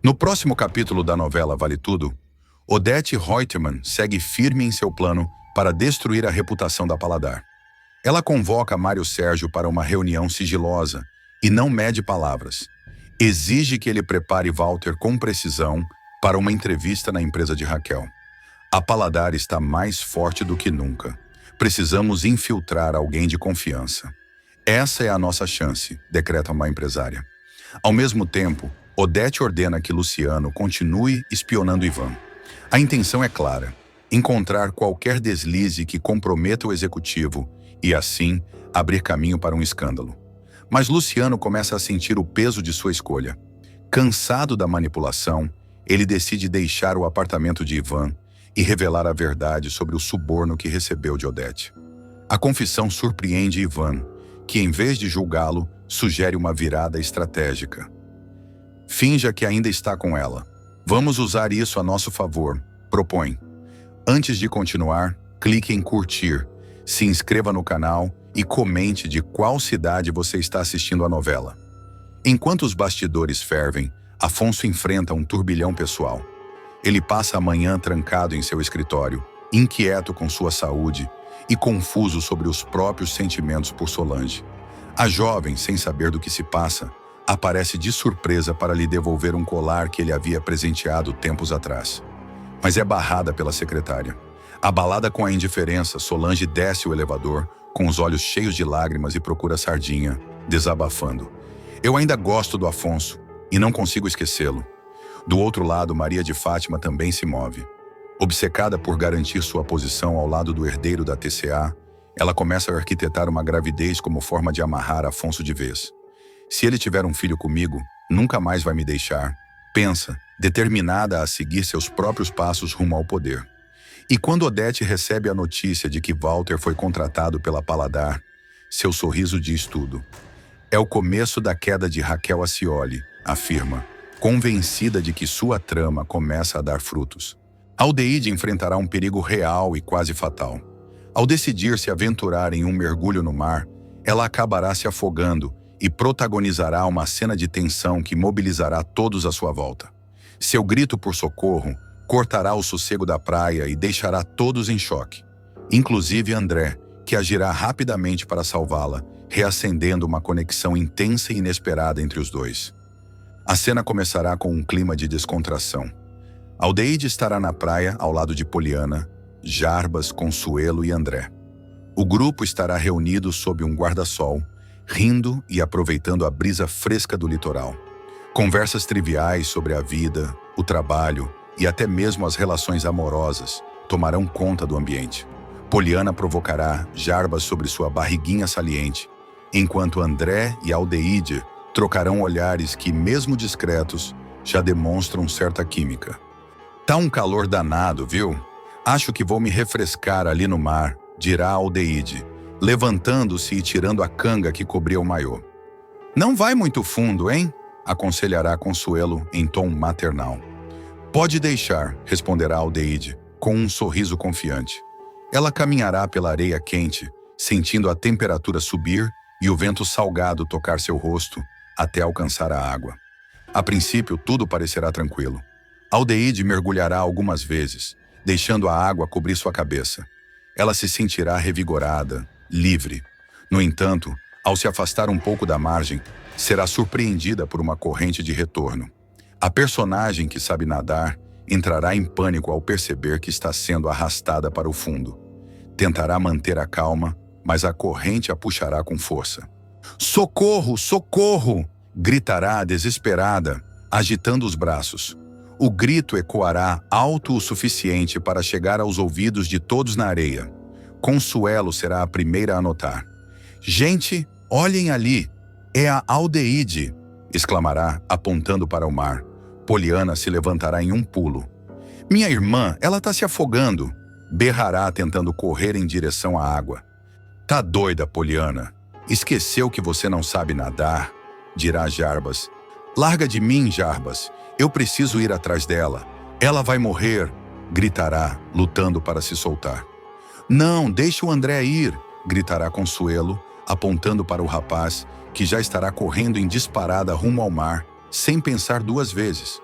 No próximo capítulo da novela Vale Tudo, Odete Reutemann segue firme em seu plano para destruir a reputação da Paladar. Ela convoca Mário Sérgio para uma reunião sigilosa e não mede palavras. Exige que ele prepare Walter com precisão para uma entrevista na empresa de Raquel. A Paladar está mais forte do que nunca. Precisamos infiltrar alguém de confiança. Essa é a nossa chance, decreta uma empresária. Ao mesmo tempo, Odete ordena que Luciano continue espionando Ivan. A intenção é clara: encontrar qualquer deslize que comprometa o executivo e, assim, abrir caminho para um escândalo. Mas Luciano começa a sentir o peso de sua escolha. Cansado da manipulação, ele decide deixar o apartamento de Ivan e revelar a verdade sobre o suborno que recebeu de Odete. A confissão surpreende Ivan, que, em vez de julgá-lo, sugere uma virada estratégica. Finja que ainda está com ela. Vamos usar isso a nosso favor, propõe. Antes de continuar, clique em curtir, se inscreva no canal e comente de qual cidade você está assistindo a novela. Enquanto os bastidores fervem, Afonso enfrenta um turbilhão pessoal. Ele passa a manhã trancado em seu escritório, inquieto com sua saúde e confuso sobre os próprios sentimentos por Solange. A jovem, sem saber do que se passa, aparece de surpresa para lhe devolver um colar que ele havia presenteado tempos atrás. Mas é barrada pela secretária. Abalada com a indiferença, Solange desce o elevador, com os olhos cheios de lágrimas, e procura Sardinha, desabafando. Eu ainda gosto do Afonso e não consigo esquecê-lo. Do outro lado, Maria de Fátima também se move. Obcecada por garantir sua posição ao lado do herdeiro da TCA, ela começa a arquitetar uma gravidez como forma de amarrar Afonso de vez. Se ele tiver um filho comigo, nunca mais vai me deixar, pensa, determinada a seguir seus próprios passos rumo ao poder. E quando Odete recebe a notícia de que Walter foi contratado pela Paladar, seu sorriso diz tudo. É o começo da queda de Raquel Acioli, afirma, convencida de que sua trama começa a dar frutos. Aldeide enfrentará um perigo real e quase fatal. Ao decidir se aventurar em um mergulho no mar, ela acabará se afogando e protagonizará uma cena de tensão que mobilizará todos à sua volta. Seu grito por socorro cortará o sossego da praia e deixará todos em choque, inclusive André, que agirá rapidamente para salvá-la, reacendendo uma conexão intensa e inesperada entre os dois. A cena começará com um clima de descontração. Aldeide estará na praia ao lado de Poliana, Jarbas, Consuelo e André. O grupo estará reunido sob um guarda-sol, rindo e aproveitando a brisa fresca do litoral. Conversas triviais sobre a vida, o trabalho e até mesmo as relações amorosas tomarão conta do ambiente. Poliana provocará Jarbas sobre sua barriguinha saliente, enquanto André e Aldeide trocarão olhares que, mesmo discretos, já demonstram certa química. Tá um calor danado, viu? Acho que vou me refrescar ali no mar, dirá Aldeide, levantando-se e tirando a canga que cobria o maiô. Não vai muito fundo, hein? Aconselhará Consuelo em tom maternal. Pode deixar, responderá Aldeide, com um sorriso confiante. Ela caminhará pela areia quente, sentindo a temperatura subir e o vento salgado tocar seu rosto até alcançar a água. A princípio, tudo parecerá tranquilo. Aldeide mergulhará algumas vezes, deixando a água cobrir sua cabeça. Ela se sentirá revigorada, livre. No entanto, ao se afastar um pouco da margem, será surpreendida por uma corrente de retorno. A personagem que sabe nadar entrará em pânico ao perceber que está sendo arrastada para o fundo. Tentará manter a calma, mas a corrente a puxará com força. Socorro! Socorro! Gritará desesperada, agitando os braços. O grito ecoará alto o suficiente para chegar aos ouvidos de todos na areia. Consuelo será a primeira a notar. Gente, olhem ali! É a Aldeide! Exclamará, apontando para o mar. Poliana se levantará em um pulo. Minha irmã, ela está se afogando! Berrará tentando correr em direção à água. Tá doida, Poliana? Esqueceu que você não sabe nadar? Dirá Jarbas. Larga de mim, Jarbas. Eu preciso ir atrás dela. Ela vai morrer, gritará, lutando para se soltar. Não, deixa o André ir, gritará Consuelo, apontando para o rapaz, que já estará correndo em disparada rumo ao mar, sem pensar duas vezes.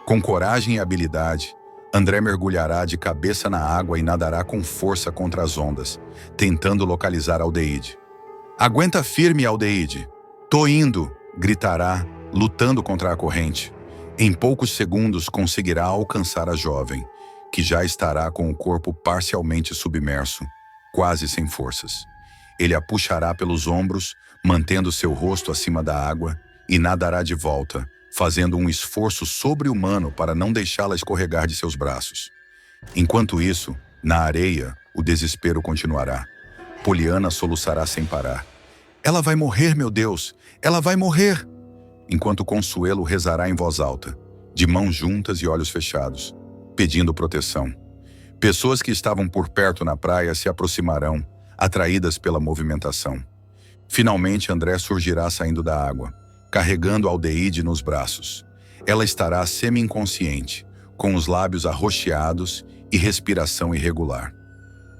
Com coragem e habilidade, André mergulhará de cabeça na água e nadará com força contra as ondas, tentando localizar Aldeide. Aguenta firme, Aldeide. Tô indo, gritará, lutando contra a corrente. Em poucos segundos conseguirá alcançar a jovem, que já estará com o corpo parcialmente submerso, quase sem forças. Ele a puxará pelos ombros, mantendo seu rosto acima da água, e nadará de volta, fazendo um esforço sobre-humano para não deixá-la escorregar de seus braços. Enquanto isso, na areia, o desespero continuará. Poliana soluçará sem parar. Ela vai morrer, meu Deus! Ela vai morrer! Enquanto Consuelo rezará em voz alta, de mãos juntas e olhos fechados, pedindo proteção. Pessoas que estavam por perto na praia se aproximarão, atraídas pela movimentação. Finalmente, André surgirá saindo da água, carregando Aldeide nos braços. Ela estará semi-inconsciente, com os lábios arroxeados e respiração irregular.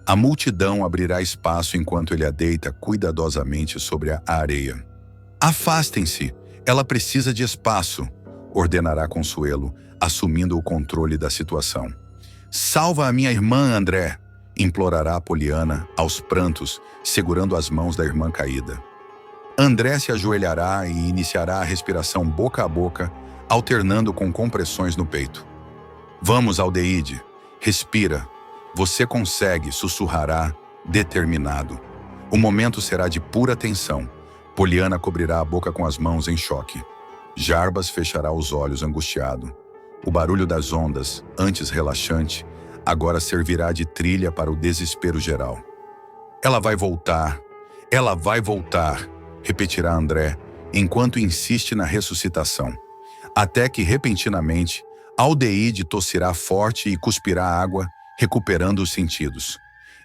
A multidão abrirá espaço enquanto ele a deita cuidadosamente sobre a areia. Afastem-se, ela precisa de espaço, ordenará Consuelo, assumindo o controle da situação. Salva a minha irmã, André, implorará Poliana, aos prantos, segurando as mãos da irmã caída. André se ajoelhará e iniciará a respiração boca a boca, alternando com compressões no peito. Vamos, Aldeide, respira. Você consegue, sussurrará, determinado. O momento será de pura tensão. Poliana cobrirá a boca com as mãos em choque. Jarbas fechará os olhos angustiado. O barulho das ondas, antes relaxante, agora servirá de trilha para o desespero geral. Ela vai voltar, repetirá André, enquanto insiste na ressuscitação. Até que, repentinamente, Aldeide tossirá forte e cuspirá água, recuperando os sentidos.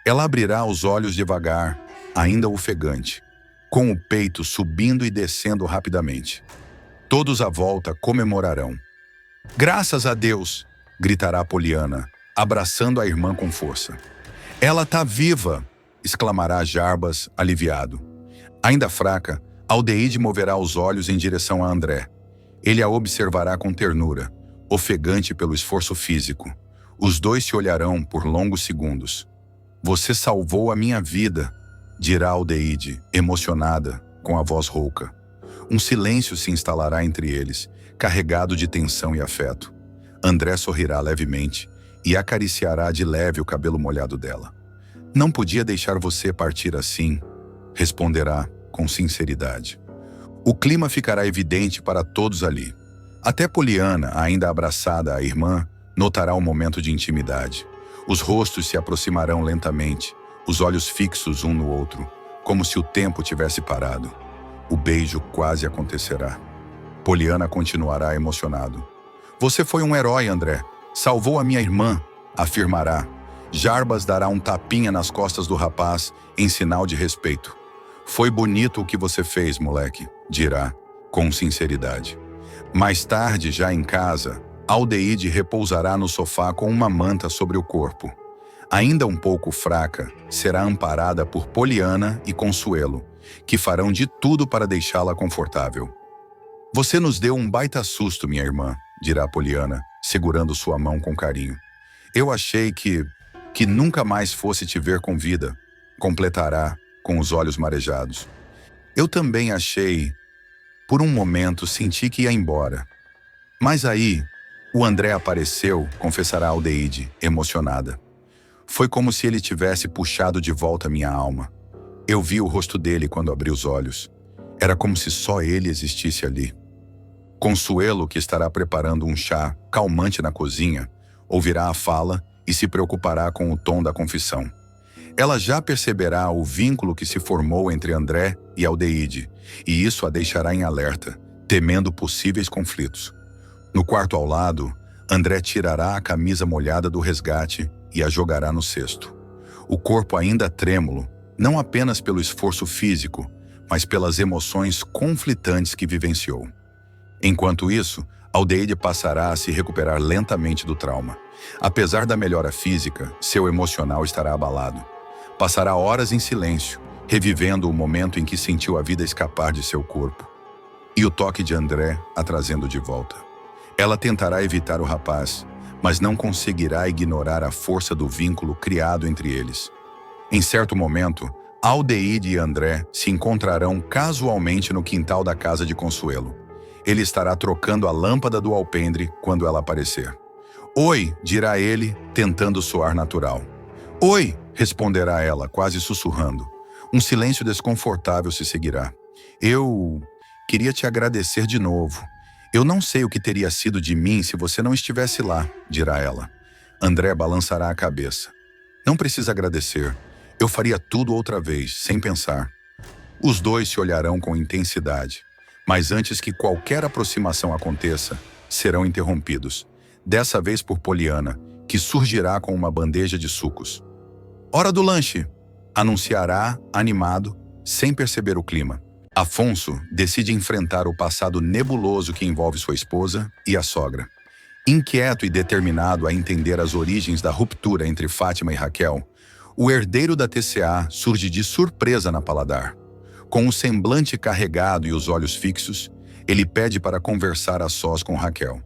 Ela abrirá os olhos devagar, ainda ofegante, com o peito subindo e descendo rapidamente. Todos à volta comemorarão. Graças a Deus! Gritará Poliana, abraçando a irmã com força. Ela tá viva! Exclamará Jarbas, aliviado. Ainda fraca, Aldeide moverá os olhos em direção a André. Ele a observará com ternura, ofegante pelo esforço físico. Os dois se olharão por longos segundos. Você salvou a minha vida, dirá Aldeide, emocionada, com a voz rouca. Um silêncio se instalará entre eles, carregado de tensão e afeto. André sorrirá levemente e acariciará de leve o cabelo molhado dela. Não podia deixar você partir assim, responderá com sinceridade. O clima ficará evidente para todos ali. Até Poliana, ainda abraçada à irmã, notará um momento de intimidade. Os rostos se aproximarão lentamente, os olhos fixos um no outro, como se o tempo tivesse parado. O beijo quase acontecerá. Poliana continuará emocionado. Você foi um herói, André. Salvou a minha irmã, afirmará. Jarbas dará um tapinha nas costas do rapaz, em sinal de respeito. Foi bonito o que você fez, moleque, dirá, com sinceridade. Mais tarde, já em casa, Aldeide repousará no sofá com uma manta sobre o corpo. Ainda um pouco fraca, será amparada por Poliana e Consuelo, que farão de tudo para deixá-la confortável. Você nos deu um baita susto, minha irmã, dirá Poliana, segurando sua mão com carinho. Eu achei que nunca mais fosse te ver com vida, completará, com os olhos marejados. Eu também achei. Por um momento senti que ia embora. Mas aí, o André apareceu, confessará Aldeide, emocionada. Foi como se ele tivesse puxado de volta minha alma. Eu vi o rosto dele quando abri os olhos. Era como se só ele existisse ali. Consuelo, que estará preparando um chá calmante na cozinha, ouvirá a fala e se preocupará com o tom da confissão. Ela já perceberá o vínculo que se formou entre André e Aldeide, e isso a deixará em alerta, temendo possíveis conflitos. No quarto ao lado, André tirará a camisa molhada do resgate e a jogará no cesto. O corpo ainda trêmulo, não apenas pelo esforço físico, mas pelas emoções conflitantes que vivenciou. Enquanto isso, Aldeide passará a se recuperar lentamente do trauma. Apesar da melhora física, seu emocional estará abalado. Passará horas em silêncio, revivendo o momento em que sentiu a vida escapar de seu corpo. E o toque de André a trazendo de volta. Ela tentará evitar o rapaz, mas não conseguirá ignorar a força do vínculo criado entre eles. Em certo momento, Aldeide e André se encontrarão casualmente no quintal da casa de Consuelo. Ele estará trocando a lâmpada do alpendre quando ela aparecer. "Oi", dirá ele, tentando soar natural. "Oi", responderá ela, quase sussurrando. Um silêncio desconfortável se seguirá. "Eu queria te agradecer de novo. Eu não sei o que teria sido de mim se você não estivesse lá", dirá ela. André balançará a cabeça. "Não precisa agradecer. Eu faria tudo outra vez, sem pensar." Os dois se olharão com intensidade, mas antes que qualquer aproximação aconteça, serão interrompidos. Dessa vez por Poliana, que surgirá com uma bandeja de sucos. "Hora do lanche", anunciará, animado, sem perceber o clima. Afonso decide enfrentar o passado nebuloso que envolve sua esposa e a sogra. Inquieto e determinado a entender as origens da ruptura entre Fátima e Raquel, o herdeiro da TCA surge de surpresa na Paladar. Com o semblante carregado e os olhos fixos, ele pede para conversar a sós com Raquel.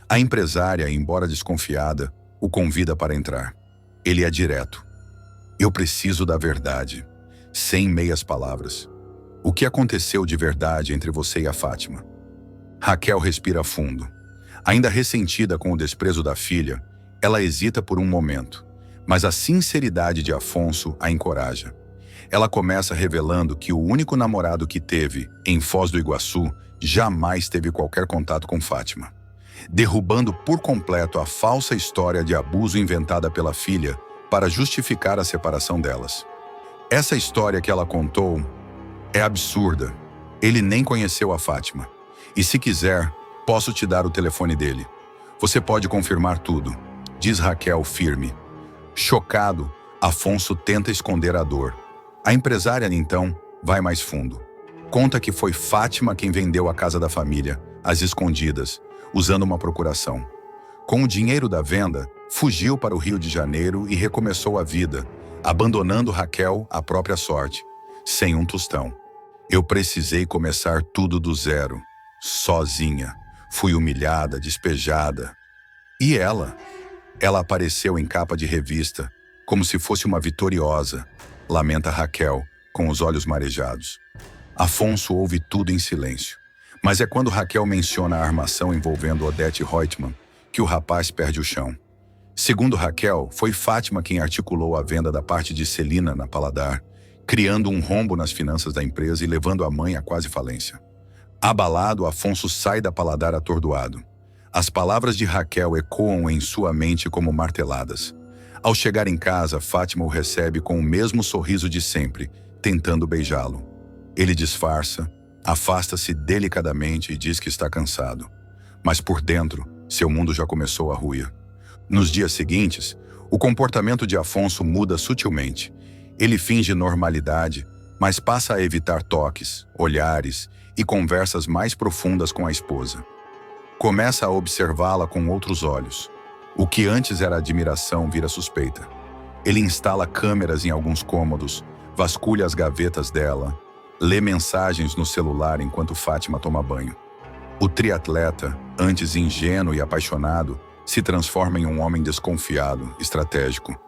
A empresária, embora desconfiada, o convida para entrar. Ele é direto. "Eu preciso da verdade", sem meias palavras. "O que aconteceu de verdade entre você e a Fátima?" Raquel respira fundo. Ainda ressentida com o desprezo da filha, ela hesita por um momento, mas a sinceridade de Afonso a encoraja. Ela começa revelando que o único namorado que teve, em Foz do Iguaçu, jamais teve qualquer contato com Fátima, derrubando por completo a falsa história de abuso inventada pela filha para justificar a separação delas. Essa história que ela contou é absurda. Ele nem conheceu a Fátima. E se quiser, posso te dar o telefone dele. Você pode confirmar tudo, diz Raquel firme. Chocado, Afonso tenta esconder a dor. A empresária, então, vai mais fundo. Conta que foi Fátima quem vendeu a casa da família, às escondidas, usando uma procuração. Com o dinheiro da venda, fugiu para o Rio de Janeiro e recomeçou a vida, abandonando Raquel à própria sorte, sem um tostão. "Eu precisei começar tudo do zero, sozinha. Fui humilhada, despejada. E ela? Ela apareceu em capa de revista, como se fosse uma vitoriosa", lamenta Raquel, com os olhos marejados. Afonso ouve tudo em silêncio. Mas é quando Raquel menciona a armação envolvendo Odete Reutemann que o rapaz perde o chão. Segundo Raquel, foi Fátima quem articulou a venda da parte de Celina na Paladar, criando um rombo nas finanças da empresa e levando a mãe à quase falência. Abalado, Afonso sai da Paladar atordoado. As palavras de Raquel ecoam em sua mente como marteladas. Ao chegar em casa, Fátima o recebe com o mesmo sorriso de sempre, tentando beijá-lo. Ele disfarça, afasta-se delicadamente e diz que está cansado. Mas por dentro, seu mundo já começou a ruir. Nos dias seguintes, o comportamento de Afonso muda sutilmente. Ele finge normalidade, mas passa a evitar toques, olhares e conversas mais profundas com a esposa. Começa a observá-la com outros olhos. O que antes era admiração vira suspeita. Ele instala câmeras em alguns cômodos, vasculha as gavetas dela, lê mensagens no celular enquanto Fátima toma banho. O triatleta, antes ingênuo e apaixonado, se transforma em um homem desconfiado, estratégico.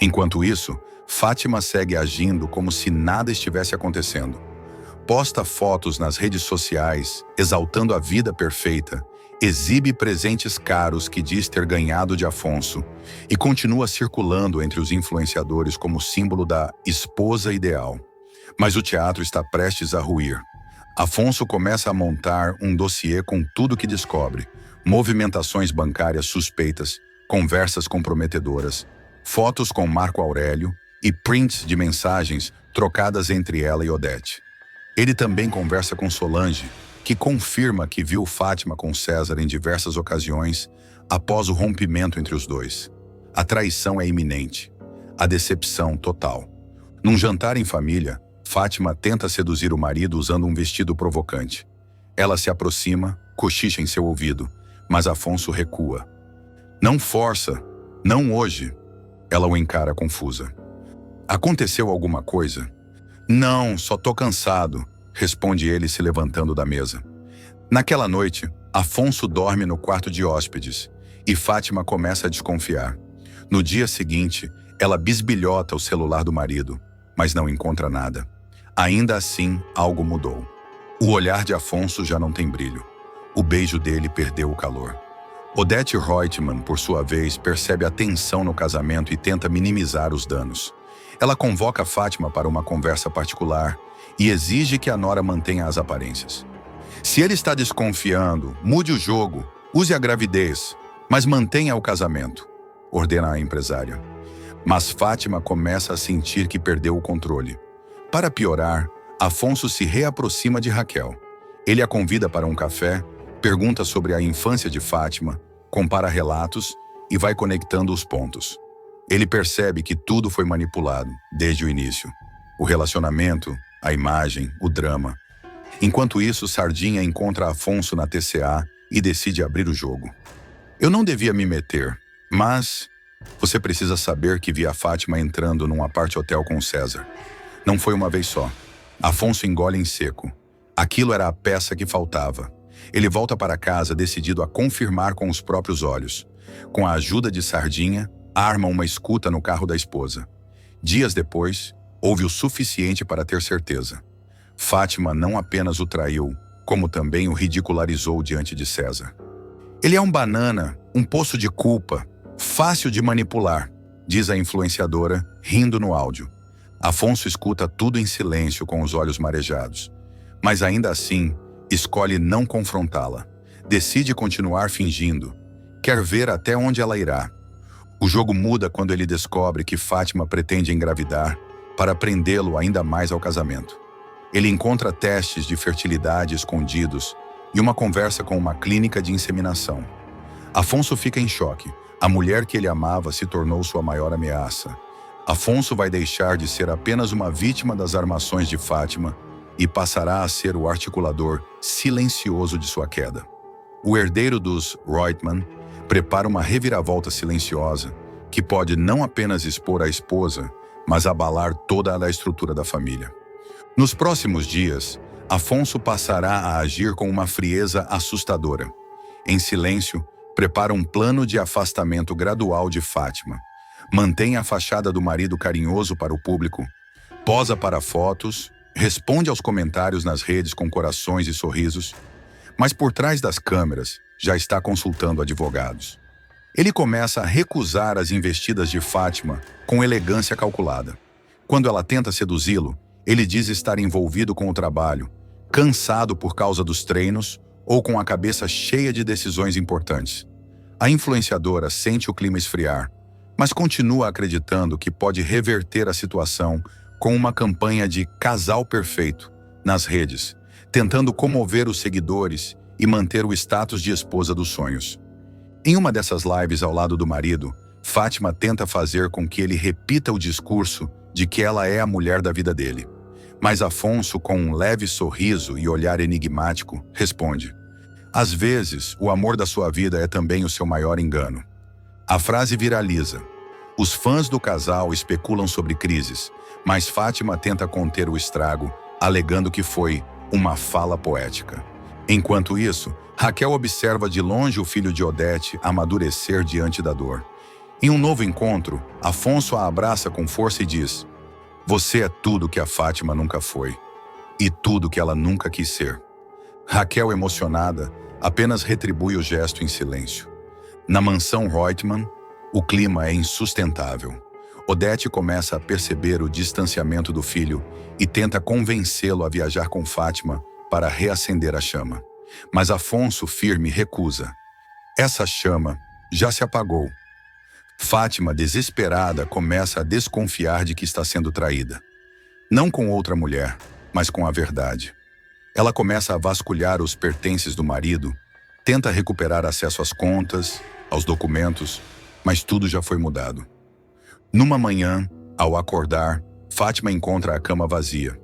Enquanto isso, Fátima segue agindo como se nada estivesse acontecendo. Posta fotos nas redes sociais, exaltando a vida perfeita, exibe presentes caros que diz ter ganhado de Afonso e continua circulando entre os influenciadores como símbolo da esposa ideal. Mas o teatro está prestes a ruir. Afonso começa a montar um dossiê com tudo que descobre: movimentações bancárias suspeitas, conversas comprometedoras, fotos com Marco Aurélio e prints de mensagens trocadas entre ela e Odete. Ele também conversa com Solange, que confirma que viu Fátima com César em diversas ocasiões após o rompimento entre os dois. A traição é iminente. A decepção total. Num jantar em família, Fátima tenta seduzir o marido usando um vestido provocante. Ela se aproxima, cochicha em seu ouvido, mas Afonso recua. "Não força, não hoje." Ela o encara confusa. "Aconteceu alguma coisa?" "Não, só tô cansado", responde ele se levantando da mesa. Naquela noite, Afonso dorme no quarto de hóspedes e Fátima começa a desconfiar. No dia seguinte, ela bisbilhota o celular do marido, mas não encontra nada. Ainda assim, algo mudou. O olhar de Afonso já não tem brilho. O beijo dele perdeu o calor. Odete Reutemann, por sua vez, percebe a tensão no casamento e tenta minimizar os danos. Ela convoca Fátima para uma conversa particular e exige que a nora mantenha as aparências. Se ele está desconfiando, mude o jogo, use a gravidez, mas mantenha o casamento, ordena a empresária. Mas Fátima começa a sentir que perdeu o controle. Para piorar, Afonso se reaproxima de Raquel. Ele a convida para um café, pergunta sobre a infância de Fátima, compara relatos e vai conectando os pontos. Ele percebe que tudo foi manipulado, desde o início. O relacionamento, a imagem, o drama. Enquanto isso, Sardinha encontra Afonso na TCA e decide abrir o jogo. Eu não devia me meter, mas você precisa saber que vi a Fátima entrando num apart-hotel com César. Não foi uma vez só. Afonso engole em seco. Aquilo era a peça que faltava. Ele volta para casa decidido a confirmar com os próprios olhos. Com a ajuda de Sardinha, arma uma escuta no carro da esposa. Dias depois, houve o suficiente para ter certeza. Fátima não apenas o traiu, como também o ridicularizou diante de César. Ele é um banana, um poço de culpa, fácil de manipular, diz a influenciadora, rindo no áudio. Afonso escuta tudo em silêncio com os olhos marejados. Mas ainda assim, escolhe não confrontá-la. Decide continuar fingindo. Quer ver até onde ela irá. O jogo muda quando ele descobre que Fátima pretende engravidar para prendê-lo ainda mais ao casamento. Ele encontra testes de fertilidade escondidos e uma conversa com uma clínica de inseminação. Afonso fica em choque. A mulher que ele amava se tornou sua maior ameaça. Afonso vai deixar de ser apenas uma vítima das armações de Fátima e passará a ser o articulador silencioso de sua queda. O herdeiro dos Reutemann prepara uma reviravolta silenciosa que pode não apenas expor a esposa, mas abalar toda a estrutura da família. Nos próximos dias, Afonso passará a agir com uma frieza assustadora. Em silêncio, prepara um plano de afastamento gradual de Fátima. Mantém a fachada do marido carinhoso para o público, posa para fotos, responde aos comentários nas redes com corações e sorrisos, mas por trás das câmeras já está consultando advogados. Ele começa a recusar as investidas de Fátima com elegância calculada. Quando ela tenta seduzi-lo, ele diz estar envolvido com o trabalho, cansado por causa dos treinos ou com a cabeça cheia de decisões importantes. A influenciadora sente o clima esfriar, mas continua acreditando que pode reverter a situação com uma campanha de casal perfeito nas redes, tentando comover os seguidores e manter o status de esposa dos sonhos. Em uma dessas lives ao lado do marido, Fátima tenta fazer com que ele repita o discurso de que ela é a mulher da vida dele. Mas Afonso, com um leve sorriso e olhar enigmático, responde: às vezes, o amor da sua vida é também o seu maior engano. A frase viraliza. Os fãs do casal especulam sobre crises, mas Fátima tenta conter o estrago, alegando que foi uma fala poética. Enquanto isso, Raquel observa de longe o filho de Odete amadurecer diante da dor. Em um novo encontro, Afonso a abraça com força e diz: você é tudo que a Fátima nunca foi, e tudo que ela nunca quis ser. Raquel, emocionada, apenas retribui o gesto em silêncio. Na mansão Reutemann, o clima é insustentável. Odete começa a perceber o distanciamento do filho e tenta convencê-lo a viajar com Fátima para reacender a chama. Mas Afonso, firme, recusa. Essa chama já se apagou. Fátima, desesperada, começa a desconfiar de que está sendo traída. Não com outra mulher, mas com a verdade. Ela começa a vasculhar os pertences do marido, tenta recuperar acesso às contas, aos documentos, mas tudo já foi mudado. Numa manhã, ao acordar, Fátima encontra a cama vazia.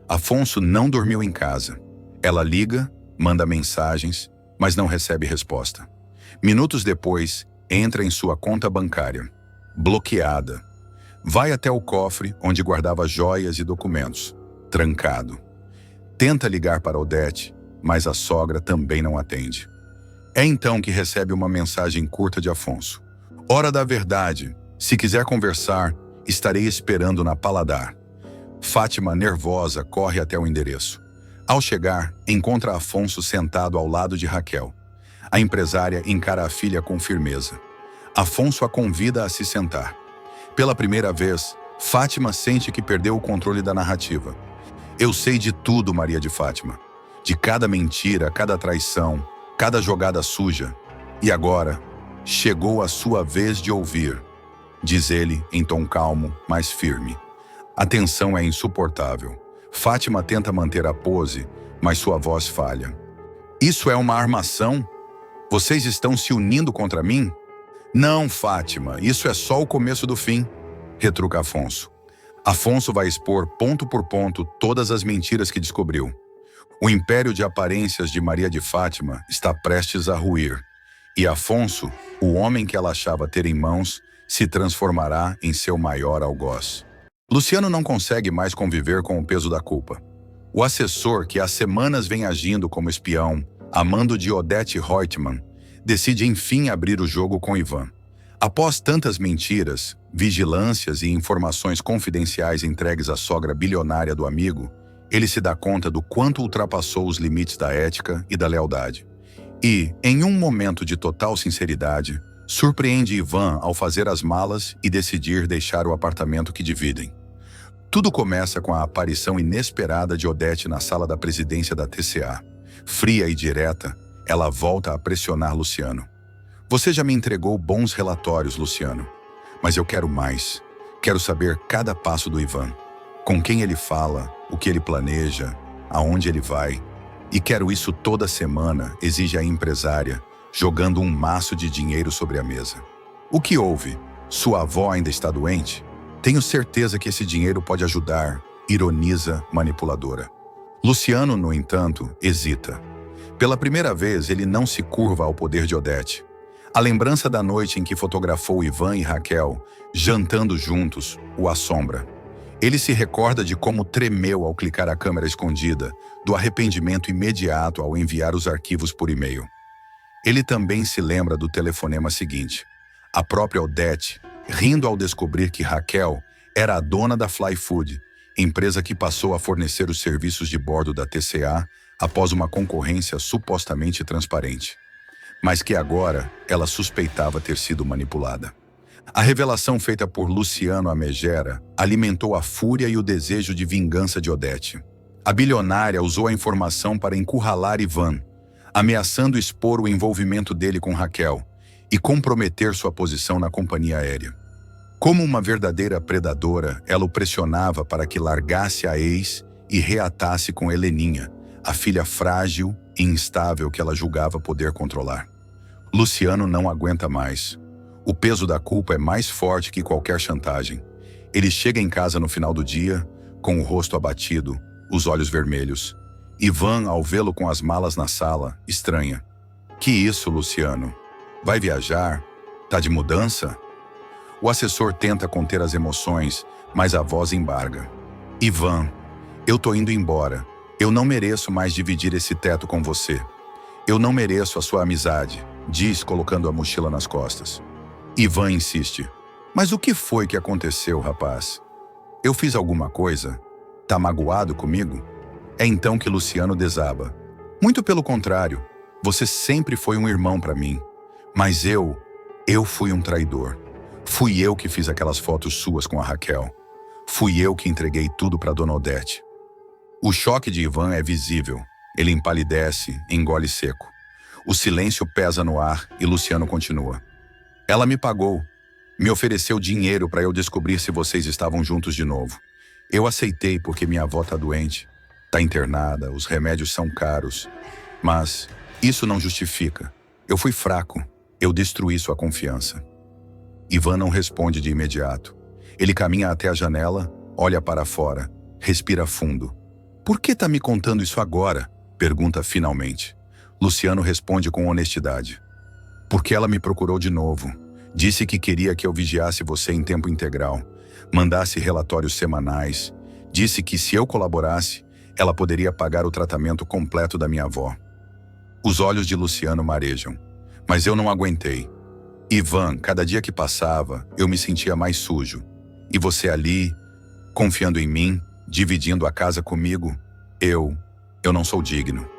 Afonso não dormiu em casa. Ela liga, manda mensagens, mas não recebe resposta. Minutos depois, entra em sua conta bancária, bloqueada. Vai até o cofre onde guardava joias e documentos, trancado. Tenta ligar para Odete, mas a sogra também não atende. É então que recebe uma mensagem curta de Afonso. Hora da verdade. Se quiser conversar, estarei esperando na Paladar. Fátima, nervosa, corre até o endereço. Ao chegar, encontra Afonso sentado ao lado de Raquel. A empresária encara a filha com firmeza. Afonso a convida a se sentar. Pela primeira vez, Fátima sente que perdeu o controle da narrativa. Eu sei de tudo, Maria de Fátima. De cada mentira, cada traição, cada jogada suja. E agora, chegou a sua vez de ouvir, diz ele em tom calmo, mas firme. A tensão é insuportável. Fátima tenta manter a pose, mas sua voz falha. Isso é uma armação? Vocês estão se unindo contra mim? Não, Fátima, isso é só o começo do fim, retruca Afonso. Afonso vai expor ponto por ponto todas as mentiras que descobriu. O império de aparências de Maria de Fátima está prestes a ruir. E Afonso, o homem que ela achava ter em mãos, se transformará em seu maior algoz. Luciano não consegue mais conviver com o peso da culpa. O assessor, que há semanas vem agindo como espião, a mando de Odete Reutemann, decide enfim abrir o jogo com Ivan. Após tantas mentiras, vigilâncias e informações confidenciais entregues à sogra bilionária do amigo, ele se dá conta do quanto ultrapassou os limites da ética e da lealdade. E, em um momento de total sinceridade, surpreende Ivan ao fazer as malas e decidir deixar o apartamento que dividem. Tudo começa com a aparição inesperada de Odete na sala da presidência da TCA. Fria e direta, ela volta a pressionar Luciano. Você já me entregou bons relatórios, Luciano. Mas eu quero mais. Quero saber cada passo do Ivan. Com quem ele fala, o que ele planeja, aonde ele vai. E quero isso toda semana, exige a empresária, jogando um maço de dinheiro sobre a mesa. O que houve? Sua avó ainda está doente? Tenho certeza que esse dinheiro pode ajudar, ironiza manipuladora. Luciano, no entanto, hesita. Pela primeira vez, ele não se curva ao poder de Odete. A lembrança da noite em que fotografou Ivan e Raquel, jantando juntos, o assombra. Ele se recorda de como tremeu ao clicar a câmera escondida, do arrependimento imediato ao enviar os arquivos por e-mail. Ele também se lembra do telefonema seguinte. A própria Odete, rindo ao descobrir que Raquel era a dona da Fly Food, empresa que passou a fornecer os serviços de bordo da TCA após uma concorrência supostamente transparente, mas que agora ela suspeitava ter sido manipulada. A revelação feita por Luciano à megera alimentou a fúria e o desejo de vingança de Odete. A bilionária usou a informação para encurralar Ivan, ameaçando expor o envolvimento dele com Raquel e comprometer sua posição na companhia aérea. Como uma verdadeira predadora, ela o pressionava para que largasse a ex e reatasse com Heleninha, a filha frágil e instável que ela julgava poder controlar. Luciano não aguenta mais. O peso da culpa é mais forte que qualquer chantagem. Ele chega em casa no final do dia, com o rosto abatido, os olhos vermelhos. Ivan, ao vê-lo com as malas na sala, estranha. Que isso, Luciano? Vai viajar? Tá de mudança? O assessor tenta conter as emoções, mas a voz embarga. Ivan, eu tô indo embora. Eu não mereço mais dividir esse teto com você. Eu não mereço a sua amizade, diz colocando a mochila nas costas. Ivan insiste. Mas o que foi que aconteceu, rapaz? Eu fiz alguma coisa? Tá magoado comigo? É então que Luciano desaba. Muito pelo contrário, você sempre foi um irmão para mim. Mas eu fui um traidor. Fui eu que fiz aquelas fotos suas com a Raquel. Fui eu que entreguei tudo para Dona Odete. O choque de Ivan é visível. Ele empalidece, engole seco. O silêncio pesa no ar e Luciano continua. Ela me pagou. Me ofereceu dinheiro para eu descobrir se vocês estavam juntos de novo. Eu aceitei porque minha avó tá doente. Tá internada, os remédios são caros. Mas isso não justifica. Eu fui fraco. Eu destruí sua confiança. Ivan não responde de imediato. Ele caminha até a janela, olha para fora, respira fundo. Por que tá me contando isso agora? Pergunta finalmente. Luciano responde com honestidade. Porque ela me procurou de novo. Disse que queria que eu vigiasse você em tempo integral, mandasse relatórios semanais. Disse que se eu colaborasse, ela poderia pagar o tratamento completo da minha avó. Os olhos de Luciano marejam. Mas eu não aguentei. Ivan, cada dia que passava, eu me sentia mais sujo. E você ali, confiando em mim, dividindo a casa comigo, eu não sou digno.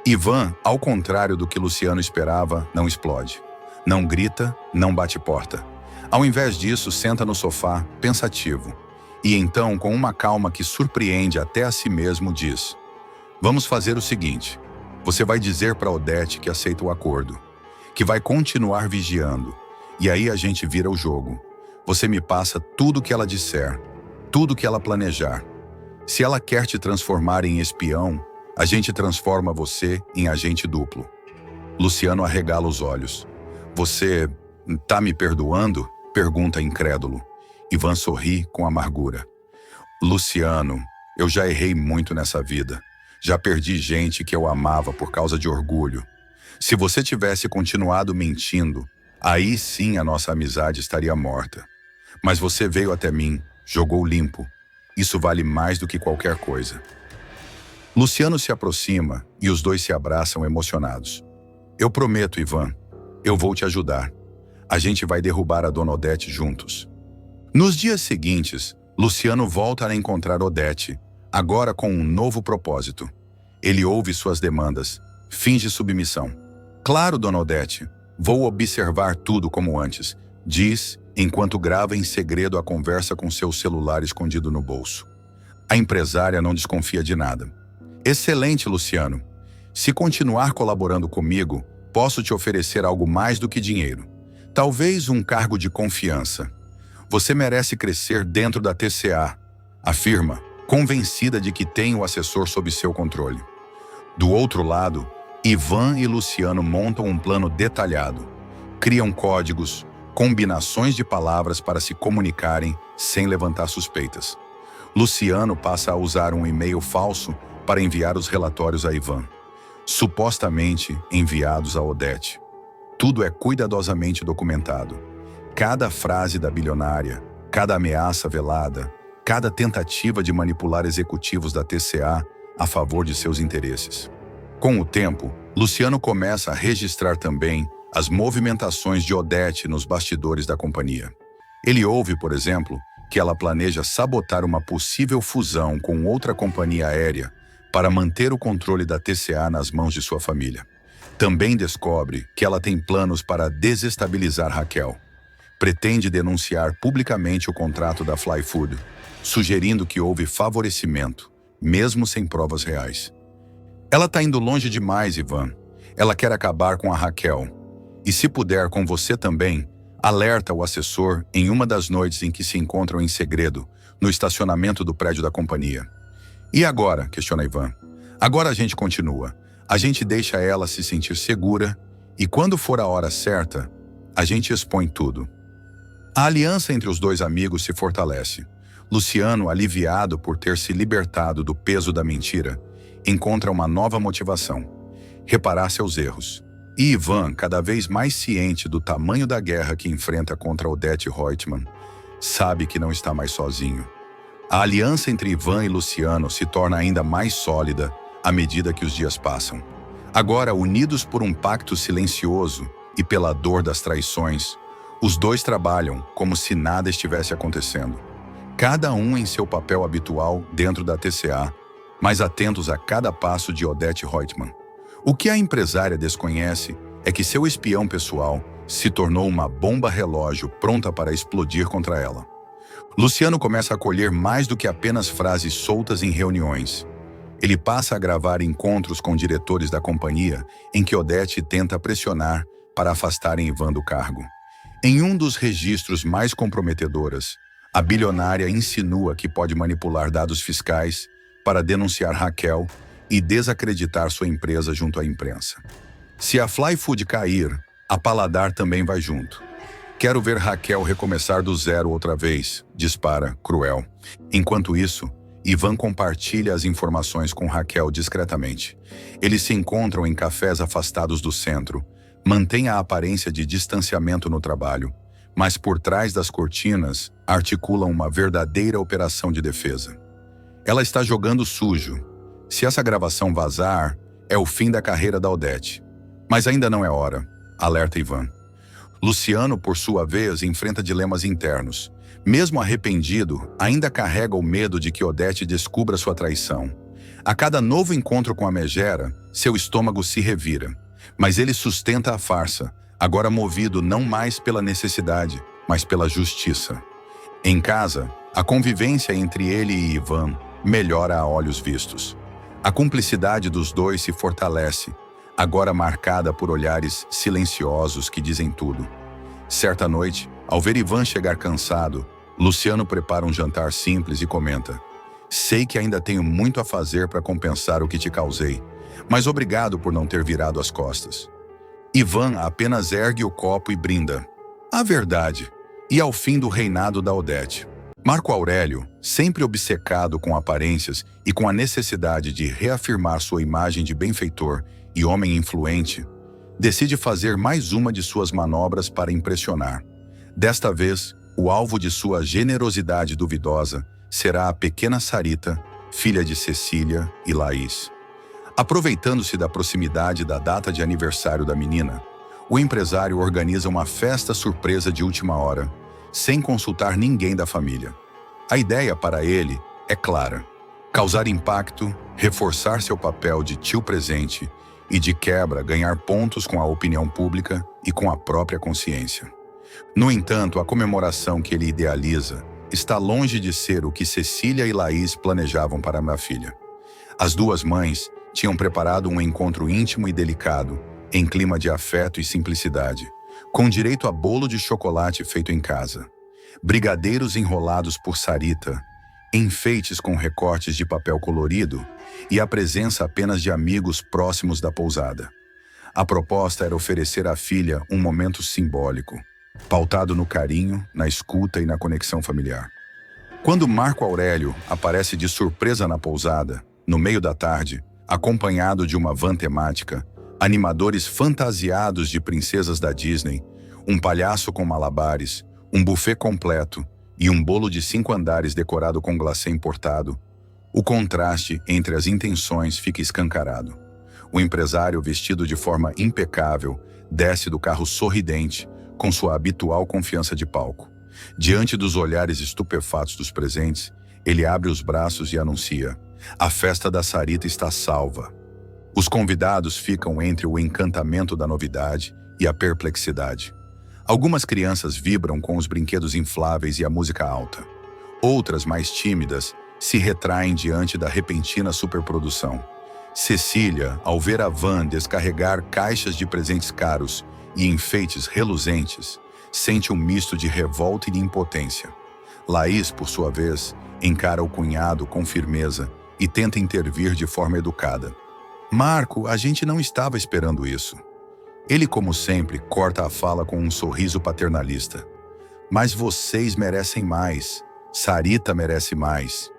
Ivan, ao contrário do que Luciano esperava, não explode. Não grita, não bate porta. Ao invés disso, senta no sofá, pensativo. E então, com uma calma que surpreende até a si mesmo, diz: vamos fazer o seguinte. Você vai dizer para Odete que aceita o acordo, que vai continuar vigiando. E aí a gente vira o jogo. Você me passa tudo o que ela disser, tudo o que ela planejar. Se ela quer te transformar em espião, a gente transforma você em agente duplo. Luciano arregala os olhos. Você tá me perdoando? Pergunta incrédulo. Ivan sorri com amargura. Luciano, eu já errei muito nessa vida. Já perdi gente que eu amava por causa de orgulho. Se você tivesse continuado mentindo, aí sim a nossa amizade estaria morta. Mas você veio até mim, jogou limpo. Isso vale mais do que qualquer coisa. Luciano se aproxima e os dois se abraçam emocionados. Eu prometo, Ivan, eu vou te ajudar. A gente vai derrubar a Dona Odete juntos. Nos dias seguintes, Luciano volta a encontrar Odete, agora com um novo propósito. Ele ouve suas demandas, finge submissão. Claro, Dona Odete, vou observar tudo como antes, diz, enquanto grava em segredo a conversa com seu celular escondido no bolso. A empresária não desconfia de nada. Excelente, Luciano. Se continuar colaborando comigo, posso te oferecer algo mais do que dinheiro. Talvez um cargo de confiança. Você merece crescer dentro da TCA, afirma, convencida de que tem o assessor sob seu controle. Do outro lado, Ivan e Luciano montam um plano detalhado. Criam códigos, combinações de palavras para se comunicarem sem levantar suspeitas. Luciano passa a usar um e-mail falso para enviar os relatórios a Ivan, supostamente enviados a Odete. Tudo é cuidadosamente documentado. Cada frase da bilionária, cada ameaça velada, cada tentativa de manipular executivos da TCA a favor de seus interesses. Com o tempo, Luciano começa a registrar também as movimentações de Odete nos bastidores da companhia. Ele ouve, por exemplo, que ela planeja sabotar uma possível fusão com outra companhia aérea para manter o controle da TCA nas mãos de sua família. Também descobre que ela tem planos para desestabilizar Raquel. Pretende denunciar publicamente o contrato da Fly Food, sugerindo que houve favorecimento, mesmo sem provas reais. Ela está indo longe demais, Ivan. Ela quer acabar com a Raquel. E se puder com você também, alerta o assessor em uma das noites em que se encontram em segredo, no estacionamento do prédio da companhia. E agora? Questiona Ivan. Agora a gente continua. A gente deixa ela se sentir segura e quando for a hora certa, a gente expõe tudo. A aliança entre os dois amigos se fortalece. Luciano, aliviado por ter se libertado do peso da mentira, encontra uma nova motivação: reparar seus erros. E Ivan, cada vez mais ciente do tamanho da guerra que enfrenta contra Odete Reutemann, sabe que não está mais sozinho. A aliança entre Ivan e Luciano se torna ainda mais sólida à medida que os dias passam. Agora, unidos por um pacto silencioso e pela dor das traições, os dois trabalham como se nada estivesse acontecendo. Cada um em seu papel habitual dentro da TCA, mas atentos a cada passo de Odete Reutemann. O que a empresária desconhece é que seu espião pessoal se tornou uma bomba relógio pronta para explodir contra ela. Luciano começa a colher mais do que apenas frases soltas em reuniões. Ele passa a gravar encontros com diretores da companhia em que Odete tenta pressionar para afastarem Ivan do cargo. Em um dos registros mais comprometedoras, a bilionária insinua que pode manipular dados fiscais para denunciar Raquel e desacreditar sua empresa junto à imprensa. Se a Fly Food cair, a Paladar também vai junto. Quero ver Raquel recomeçar do zero outra vez, dispara, cruel. Enquanto isso, Ivan compartilha as informações com Raquel discretamente. Eles se encontram em cafés afastados do centro, mantêm a aparência de distanciamento no trabalho, mas por trás das cortinas articulam uma verdadeira operação de defesa. Ela está jogando sujo. Se essa gravação vazar, é o fim da carreira da Odete. Mas ainda não é hora. alerta Ivan. Luciano, por sua vez, enfrenta dilemas internos. Mesmo arrependido, ainda carrega o medo de que Odete descubra sua traição. A cada novo encontro com a megera, seu estômago se revira. Mas ele sustenta a farsa, agora movido não mais pela necessidade, mas pela justiça. Em casa, a convivência entre ele e Ivan melhora a olhos vistos. A cumplicidade dos dois se fortalece, agora marcada por olhares silenciosos que dizem tudo. Certa noite, ao ver Ivan chegar cansado, Luciano prepara um jantar simples e comenta: "Sei que ainda tenho muito a fazer para compensar o que te causei, mas obrigado por não ter virado as costas." Ivan apenas ergue o copo e brinda. A verdade, e ao fim do reinado da Odete. Marco Aurélio, sempre obcecado com aparências e com a necessidade de reafirmar sua imagem de benfeitor e homem influente, decide fazer mais uma de suas manobras para impressionar. Desta vez, o alvo de sua generosidade duvidosa será a pequena Sarita, filha de Cecília e Laís. Aproveitando-se da proximidade da data de aniversário da menina, o empresário organiza uma festa surpresa de última hora, sem consultar ninguém da família. A ideia para ele é clara: causar impacto, reforçar seu papel de tio presente e, de quebra, ganhar pontos com a opinião pública e com a própria consciência. No entanto, a comemoração que ele idealiza está longe de ser o que Cecília e Laís planejavam para a filha. As duas mães tinham preparado um encontro íntimo e delicado, em clima de afeto e simplicidade, com direito a bolo de chocolate feito em casa, brigadeiros enrolados por Sarita, enfeites com recortes de papel colorido e a presença apenas de amigos próximos da pousada. A proposta era oferecer à filha um momento simbólico, pautado no carinho, na escuta e na conexão familiar. Quando Marco Aurélio aparece de surpresa na pousada, no meio da tarde, acompanhado de uma van temática, animadores fantasiados de princesas da Disney, um palhaço com malabares, um buffet completo e um bolo de 5 andares decorado com glacê importado, o contraste entre as intenções fica escancarado. O empresário, vestido de forma impecável, desce do carro sorridente, com sua habitual confiança de palco. Diante dos olhares estupefatos dos presentes, ele abre os braços e anuncia: "A festa da Sarita está salva." Os convidados ficam entre o encantamento da novidade e a perplexidade. Algumas crianças vibram com os brinquedos infláveis e a música alta. Outras, mais tímidas, se retraem diante da repentina superprodução. Cecília, ao ver a van descarregar caixas de presentes caros e enfeites reluzentes, sente um misto de revolta e de impotência. Laís, por sua vez, encara o cunhado com firmeza e tenta intervir de forma educada. "Marco, a gente não estava esperando isso." Ele, como sempre, corta a fala com um sorriso paternalista. "Mas vocês merecem mais. Sarita merece mais."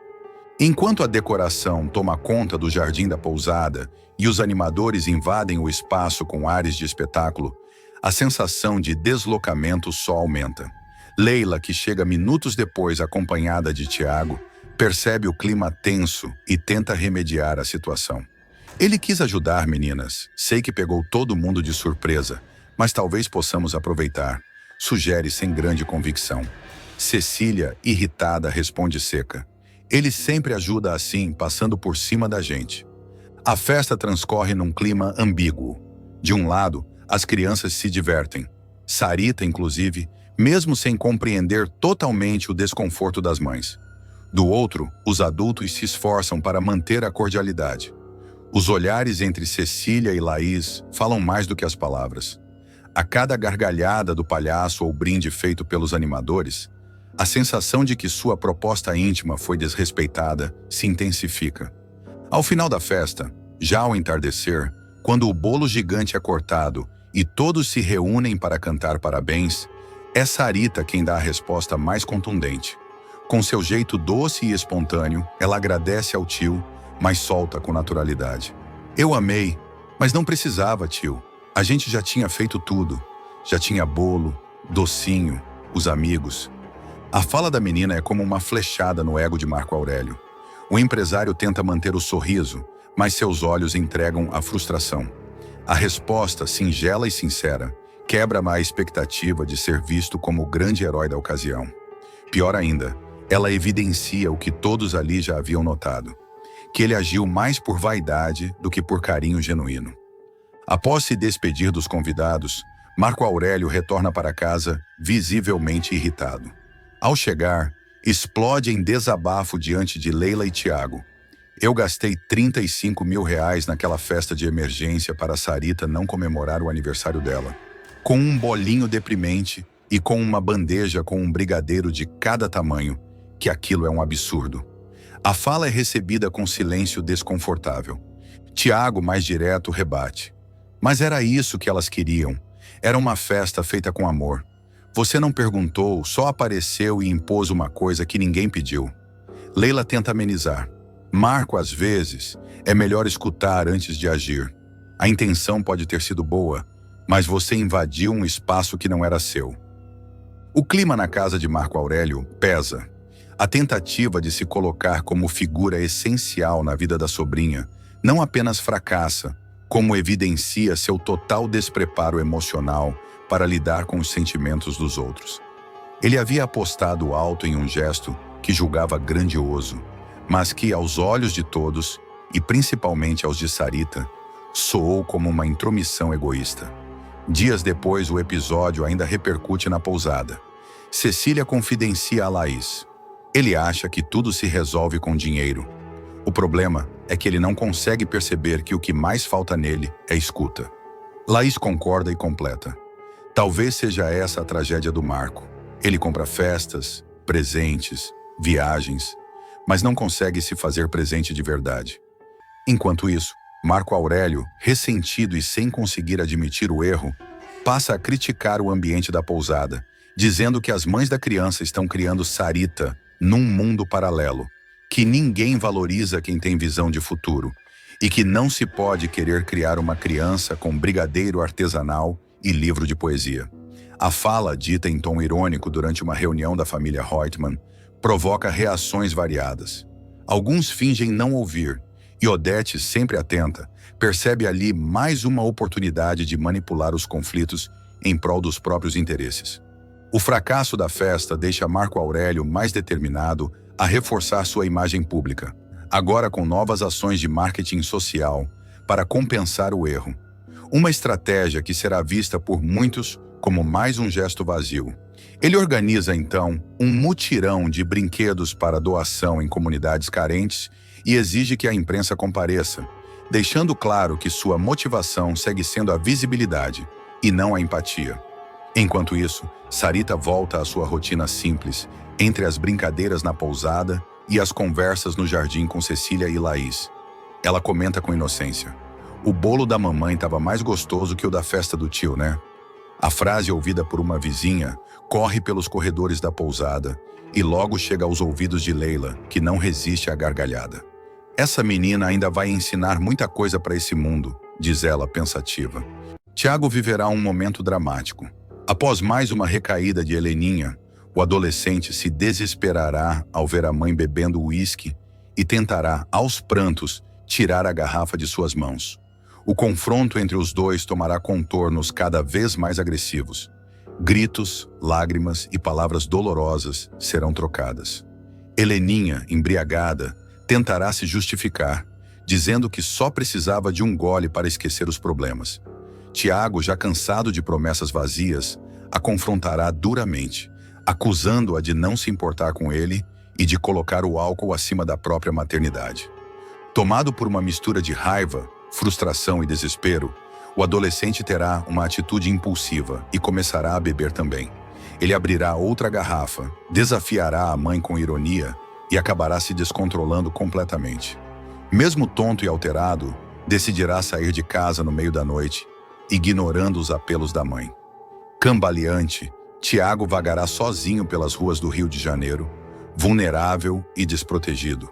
Enquanto a decoração toma conta do jardim da pousada e os animadores invadem o espaço com ares de espetáculo, a sensação de deslocamento só aumenta. Leila, que chega minutos depois acompanhada de Tiago, percebe o clima tenso e tenta remediar a situação. "Ele quis ajudar, meninas. Sei que pegou todo mundo de surpresa, mas talvez possamos aproveitar", sugere sem grande convicção. Cecília, irritada, responde seca: "Ele sempre ajuda assim, passando por cima da gente." A festa transcorre num clima ambíguo. De um lado, as crianças se divertem. Sarita, inclusive, mesmo sem compreender totalmente o desconforto das mães. Do outro, os adultos se esforçam para manter a cordialidade. Os olhares entre Cecília e Laís falam mais do que as palavras. A cada gargalhada do palhaço ou brinde feito pelos animadores, a sensação de que sua proposta íntima foi desrespeitada se intensifica. Ao final da festa, já ao entardecer, quando o bolo gigante é cortado e todos se reúnem para cantar parabéns, é Sarita quem dá a resposta mais contundente. Com seu jeito doce e espontâneo, ela agradece ao tio, mas solta com naturalidade: "Eu amei, mas não precisava, tio. A gente já tinha feito tudo. Já tinha bolo, docinho, os amigos." A fala da menina é como uma flechada no ego de Marco Aurélio. O empresário tenta manter o sorriso, mas seus olhos entregam a frustração. A resposta, singela e sincera, quebra a expectativa de ser visto como o grande herói da ocasião. Pior ainda, ela evidencia o que todos ali já haviam notado, que ele agiu mais por vaidade do que por carinho genuíno. Após se despedir dos convidados, Marco Aurélio retorna para casa visivelmente irritado. Ao chegar, explode em desabafo diante de Leila e Tiago. Eu gastei R$ 35 mil naquela festa de emergência para a Sarita não comemorar o aniversário dela. Com um bolinho deprimente e com uma bandeja com um brigadeiro de cada tamanho, que aquilo é um absurdo. A fala é recebida com silêncio desconfortável. Tiago, mais direto, rebate. Mas era isso que elas queriam. Era uma festa feita com amor. Você não perguntou, só apareceu e impôs uma coisa que ninguém pediu. Leila tenta amenizar. Marco, às vezes, é melhor escutar antes de agir. A intenção pode ter sido boa, mas você invadiu um espaço que não era seu. O clima na casa de Marco Aurélio pesa. A tentativa de se colocar como figura essencial na vida da sobrinha não apenas fracassa, como evidencia seu total despreparo emocional para lidar com os sentimentos dos outros. Ele havia apostado alto em um gesto que julgava grandioso, mas que, aos olhos de todos, e principalmente aos de Sarita, soou como uma intromissão egoísta. Dias depois, o episódio ainda repercute na pousada. Cecília confidencia a Laís. Ele acha que tudo se resolve com dinheiro. O problema é que ele não consegue perceber que o que mais falta nele é escuta. Laís concorda e completa. Talvez seja essa a tragédia do Marco. Ele compra festas, presentes, viagens, mas não consegue se fazer presente de verdade. Enquanto isso, Marco Aurélio, ressentido e sem conseguir admitir o erro, passa a criticar o ambiente da pousada, dizendo que as mães da criança estão criando Sarita num mundo paralelo, que ninguém valoriza quem tem visão de futuro e que não se pode querer criar uma criança com brigadeiro artesanal e livro de poesia. A fala, dita em tom irônico durante uma reunião da família Reutemann, provoca reações variadas. Alguns fingem não ouvir, e Odete, sempre atenta, percebe ali mais uma oportunidade de manipular os conflitos em prol dos próprios interesses. O fracasso da festa deixa Marco Aurélio mais determinado a reforçar sua imagem pública, agora com novas ações de marketing social para compensar o erro. Uma estratégia que será vista por muitos como mais um gesto vazio. Ele organiza, então, um mutirão de brinquedos para doação em comunidades carentes e exige que a imprensa compareça, deixando claro que sua motivação segue sendo a visibilidade e não a empatia. Enquanto isso, Sarita volta à sua rotina simples, entre as brincadeiras na pousada e as conversas no jardim com Cecília e Laís. Ela comenta com inocência: "O bolo da mamãe estava mais gostoso que o da festa do tio, né?" A frase, ouvida por uma vizinha, corre pelos corredores da pousada e logo chega aos ouvidos de Leila, que não resiste à gargalhada. "Essa menina ainda vai ensinar muita coisa para esse mundo", diz ela pensativa. Tiago viverá um momento dramático. Após mais uma recaída de Heleninha, o adolescente se desesperará ao ver a mãe bebendo uísque e tentará, aos prantos, tirar a garrafa de suas mãos. O confronto entre os dois tomará contornos cada vez mais agressivos. Gritos, lágrimas e palavras dolorosas serão trocadas. Heleninha, embriagada, tentará se justificar, dizendo que só precisava de um gole para esquecer os problemas. Tiago, já cansado de promessas vazias, a confrontará duramente, acusando-a de não se importar com ele e de colocar o álcool acima da própria maternidade. Tomado por uma mistura de raiva, frustração e desespero, o adolescente terá uma atitude impulsiva e começará a beber também. Ele abrirá outra garrafa, desafiará a mãe com ironia e acabará se descontrolando completamente. Mesmo tonto e alterado, decidirá sair de casa no meio da noite, ignorando os apelos da mãe. Cambaleante, Tiago vagará sozinho pelas ruas do Rio de Janeiro, vulnerável e desprotegido.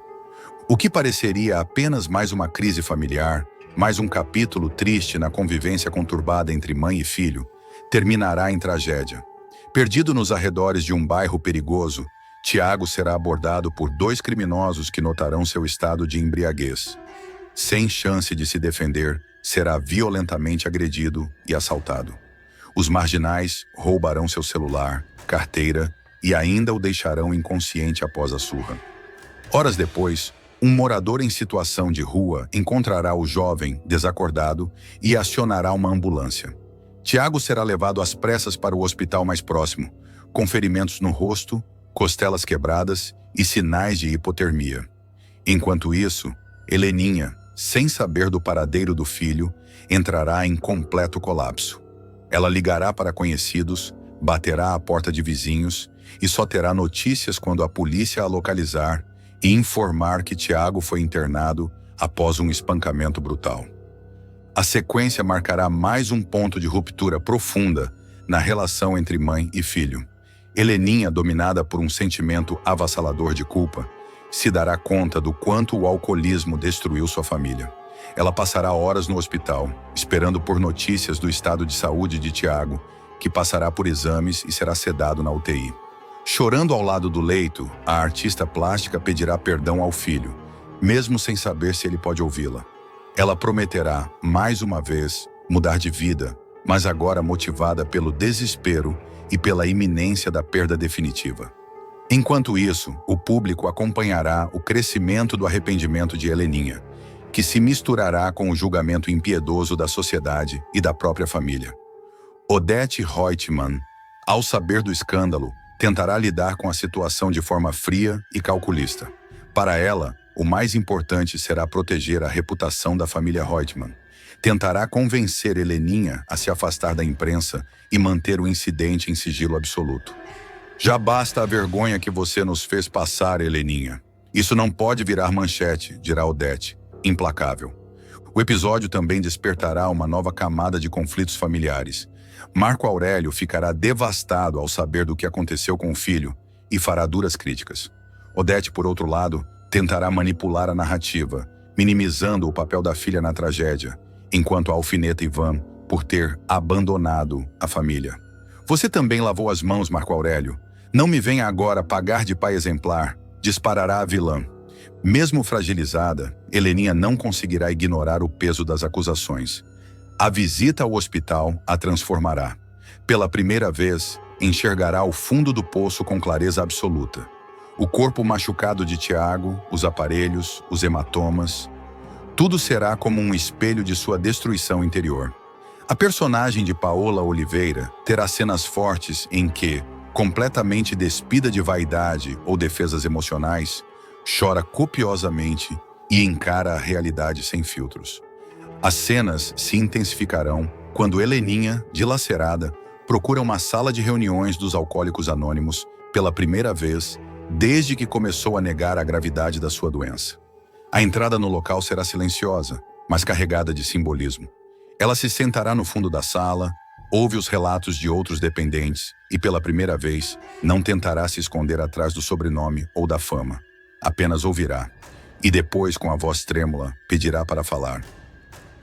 O que pareceria apenas mais uma crise familiar, mais um capítulo triste na convivência conturbada entre mãe e filho, terminará em tragédia. Perdido nos arredores de um bairro perigoso, Tiago será abordado por dois criminosos que notarão seu estado de embriaguez. Sem chance de se defender, será violentamente agredido e assaltado. Os marginais roubarão seu celular, carteira e ainda o deixarão inconsciente após a surra. Horas depois, um morador em situação de rua encontrará o jovem desacordado e acionará uma ambulância. Tiago será levado às pressas para o hospital mais próximo, com ferimentos no rosto, costelas quebradas e sinais de hipotermia. Enquanto isso, Heleninha, sem saber do paradeiro do filho, entrará em completo colapso. Ela ligará para conhecidos, baterá à porta de vizinhos e só terá notícias quando a polícia a localizar e informar que Tiago foi internado após um espancamento brutal. A sequência marcará mais um ponto de ruptura profunda na relação entre mãe e filho. Heleninha, dominada por um sentimento avassalador de culpa, se dará conta do quanto o alcoolismo destruiu sua família. Ela passará horas no hospital, esperando por notícias do estado de saúde de Tiago, que passará por exames e será sedado na UTI. Chorando ao lado do leito, a artista plástica pedirá perdão ao filho, mesmo sem saber se ele pode ouvi-la. Ela prometerá, mais uma vez, mudar de vida, mas agora motivada pelo desespero e pela iminência da perda definitiva. Enquanto isso, o público acompanhará o crescimento do arrependimento de Heleninha, que se misturará com o julgamento impiedoso da sociedade e da própria família. Odete Reutemann, ao saber do escândalo, tentará lidar com a situação de forma fria e calculista. Para ela, o mais importante será proteger a reputação da família Reutemann. Tentará convencer Heleninha a se afastar da imprensa e manter o incidente em sigilo absoluto. Já basta a vergonha que você nos fez passar, Heleninha. Isso não pode virar manchete, dirá Odete, implacável. O episódio também despertará uma nova camada de conflitos familiares. Marco Aurélio ficará devastado ao saber do que aconteceu com o filho e fará duras críticas. Odete, por outro lado, tentará manipular a narrativa, minimizando o papel da filha na tragédia, enquanto alfineta Ivan por ter abandonado a família. Você também lavou as mãos, Marco Aurélio. Não me venha agora pagar de pai exemplar, disparará a vilã. Mesmo fragilizada, Heleninha não conseguirá ignorar o peso das acusações. A visita ao hospital a transformará. Pela primeira vez, enxergará o fundo do poço com clareza absoluta. O corpo machucado de Tiago, os aparelhos, os hematomas. Tudo será como um espelho de sua destruição interior. A personagem de Paola Oliveira terá cenas fortes em que, completamente despida de vaidade ou defesas emocionais, chora copiosamente e encara a realidade sem filtros. As cenas se intensificarão quando Heleninha, dilacerada, procura uma sala de reuniões dos Alcoólicos Anônimos pela primeira vez desde que começou a negar a gravidade da sua doença. A entrada no local será silenciosa, mas carregada de simbolismo. Ela se sentará no fundo da sala, ouve os relatos de outros dependentes e, pela primeira vez, não tentará se esconder atrás do sobrenome ou da fama. Apenas ouvirá. E depois, com a voz trêmula, pedirá para falar.